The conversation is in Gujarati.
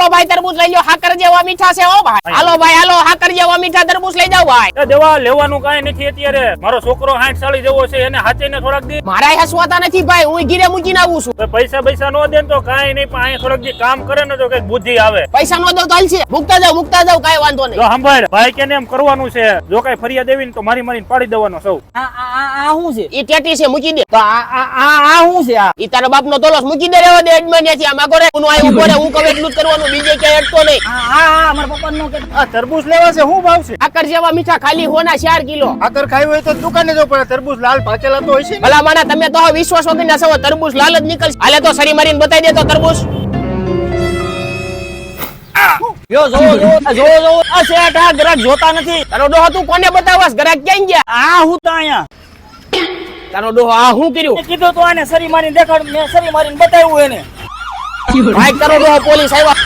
ભાઈ તરબૂચ લઈ લો, હાકર જેવા મીઠા છે હો ભાઈ. હાલો ભાઈ હાલો, હાકર જેવા મીઠા તરબૂચ લઈ જાવ ભાઈ. દેવા લેવાનું કાંઈ નથી અત્યારે. મારો છોકરો 60 સાલી જેવો છે, એને હાચીને થોડાક દી. મારા હસવાતા નથી ભાઈ, હું ગીરે મૂકીને આવું છું. પૈસા નો દે ને તો કાંઈ નહીં, પણ અહીંયા થોડાક દી કામ કરે ને તો કઈક બુદ્ધિ આવે. પૈસા નો દો તો હાલશે, મૂકતા જાવ કાંઈ વાંધો નહીં. જો સાંભળ ભાઈ, કેને એમ કરવાનું છે, જો કઈ ફરિયાદ એવી ને તો મારીને પાડી દેવાનો સૌ. આ શું છે? ઈ ટેટી છે, મૂકી દે. તો આ શું છે? આ ઈ તારા બાપનો તોલો મૂકી દે, રહેવા દે એડમિનિયાથી. આમાં કરે હું આય ઉભો રહે, હું કહું એટલું જ કરવાનું, બીજે ક્યાંય અટતો નહીં. મારા પપ્પાનો કે આ તરબૂચ લેવા છે, શું ભાવ છે? હાકર જેવા મીઠા ખાલી હોના 4 કિલો. આકર ખાવી હોય તો દુકાને જવું પડે. તરબૂચ લાલ પાકેલા તો હોય છે ને. ભલા માણા, તમે તો વિશ્વાસ વગરના છો, તરબૂચ લાલ જ નીકળશે. હાલે તો સરી મારીને બતાવી દે તો તરબૂચ. જો આ શેઠ, આ ગ્રાહક જોતા નથી. તારો ડોહો તું કોને બતાવસ? ગ્રાહક ક્યાં ગયા? આ હું તો અહીંયા તારો ડોહો આ શું કર્યું? કીધું તો આને સરી મારીને દેખાડ, મેં સરી મારીને બતાવ્યું એને. ભાઈ તારો ડોહો પોલીસ આવ્યા.